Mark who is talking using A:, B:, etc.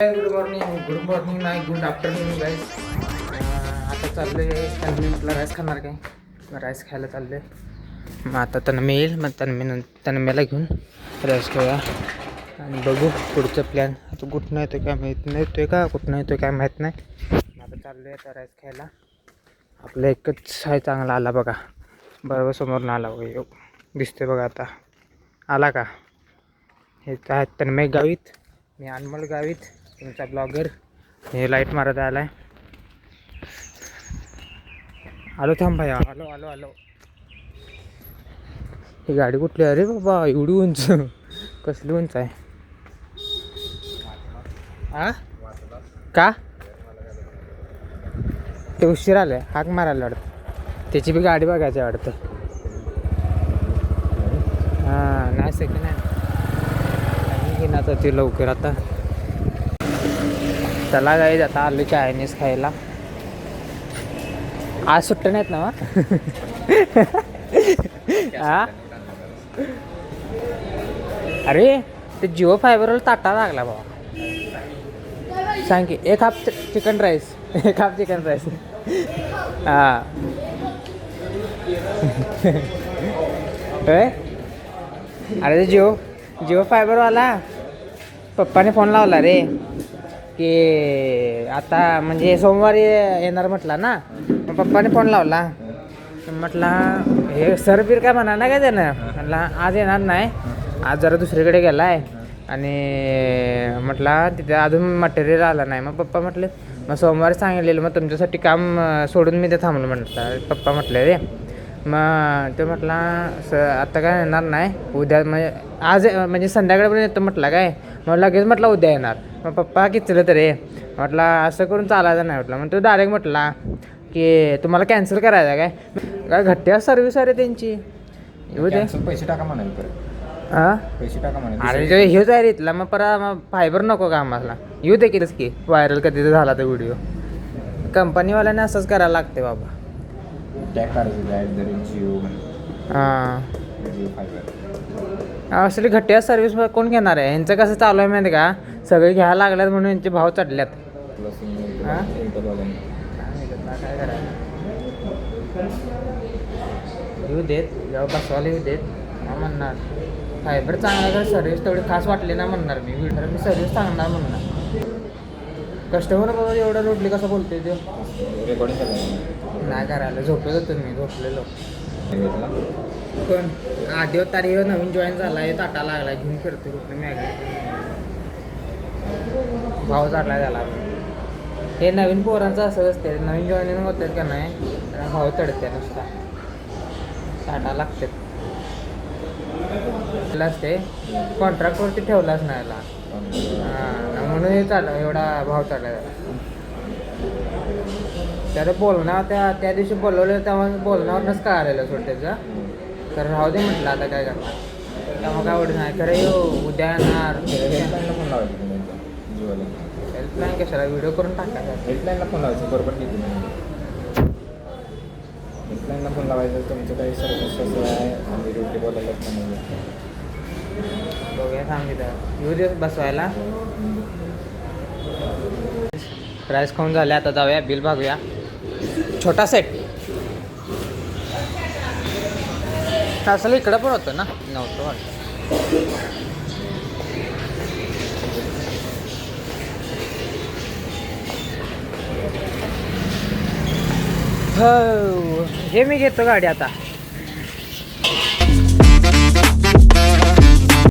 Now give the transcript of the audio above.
A: Good morning नाही good afternoon गाईस. आता चाललो आहे तन्मीला राईस खाणार काय राईस खायला चाललो आहे. मग आता तन्मी येईल मग तन्मीला घेऊन राईस खाऊया आणि बघू पुढचं प्लॅन. आता कुठनं येतो काय माहीत नाही येतोय का कुठनं येतोय काय माहीत नाही. आता चाललो आहे आता राईस खायला. आपलं एकच आहे चांगला आला बघा बरोबर समोरून आला बघा येऊ दिसतोय बघा आता आला का. हे आहेत तन्मय गावीत मी अनमोल गावीत तुमचा ब्लॉगर. हे लाईट मारत आला आहे. आलो थांब भाई आलो आलो आलो. ही गाडी कुठली अरे बाबा एवढी उंच कसली उंच आहे आ का ते उशीर आलं हाक मारायला वाटतं त्याची बी गाडी बघायची वाटतं. हां नाही सेकंड हँड घेणार तर ते लवकर. आता चला जाईल आता आलो चायनीज खायला. आज सुट्ट्या नाहीत ना हा अरे ते जिओ फायबरवर ताटा लागला बाबा. सांग की एक हाफ चिकन राईस एक हाफ चिकन राईस. हां अरे ते जिओ फायबरवाला पप्पाने फोन लावला रे की आता म्हणजे सोमवारी येणार म्हटला ना. मग पप्पाने फोन लावला म्हटला हे सर बीर काय म्हणा ना काय त्यानं म्हटलं आज येणार नाही आज जरा दुसरीकडे गेला आहे आणि म्हटला तिथे अजून मटेरियल आलं नाही. मग पप्पा म्हटले मग सोमवारी सांगितलेलं मग तुमच्यासाठी काम सोडून मी ते थांबलो म्हटलं. पप्पा म्हटले रे मग ते म्हटला आता काय येणार नाही उद्या म्हणजे आज म्हणजे संध्याकाळपर्यंत येतो म्हटला काय. मग लगेच म्हटलं उद्या येणार. मग पप्पा किचलं तरी म्हटलं असं करून चालायचं नाही म्हटलं. मग तो डायरेक्ट म्हटला की तुम्हाला कॅन्सल करायचं काय घट्ट्या सर्व्हिस आहे रे त्यांची. येऊ दे
B: पैसे टाका म्हणाले परत.
A: हां
B: पैसे टाका म्हणाले
A: अरे ते हेच आहे रे इथला मग परत मग फायबर नको का आम्हाला. येऊ दे केलंच की व्हायरल कधी तर झाला तर व्हिडिओ. कंपनीवाल्याने असंच करायला लागते बाबा.
B: टॅग करायचं जिओ
A: हां
B: जिओ फायबर
A: असली घट्ट्या सर्व्हिस कोण घेणार आहे. यांचं कसं चालू आहे माहिती का सगळे घ्यायला लागल्यात म्हणून यांचे भाव चढल्यात.
B: प्लस
A: हां काय करायचं येऊ देत जेव्हा बसवायला येऊ देत हा म्हणणार फायबर चांगला तर सर्व्हिस तेवढी खास वाटली ना म्हणणार मी मी सर्व्हिस सांगणार म्हणणार. कस्टमर बाबा एवढं रोडली कसं बोलतोय ते
B: रेकॉर्डिंग करायचं
A: नाही करायला झोपेल होतो मी झोपलेलो.
B: घेतला
A: पण आधी तारीख नवीन जॉईन झाला आहे ताटा लागला घेऊन फिरतो कुठलं मॅगी भाव चढला त्याला. हे नवीन पोरांचं असं असते नवीन जॉईनिंग होतात का नाही त्यांना भाव चढते नुसता ताटा लागते असते कॉन्ट्रॅक्टवरती ठेवलाच नाही याला. हां म्हणून हे एवढा भाव चढला त्याला बोलणार त्या दिवशी बोलवलं तेव्हा बोलण्यावरच काय आलेलं सोड त्याचं. तर राहू दे म्हटलं आता काय करणार त्यामुळे काय आवडत नाही खरं येऊ उद्या येणार.
B: हेल्पलाईनला फोन लावायचं जिओला.
A: हेल्पलाईन कशाला व्हिडिओ करून टाकायचा.
B: हेल्पलाईनला फोन लावायचं बरोबर घेतो हेल्पलाईनला फोन लावायचं तुमचं काही सर्विस असं आहे आम्ही ड्युटी बोलायला
A: बघूया सांगितलं येऊ दिवस बसवायला. प्राईस खाऊन झाले आता जाऊया बिल बघूया. छोटा सेट असलं इकडं पण होतं ना नव्हतं वाटतं. हो हे मी घेतो गाडी आता.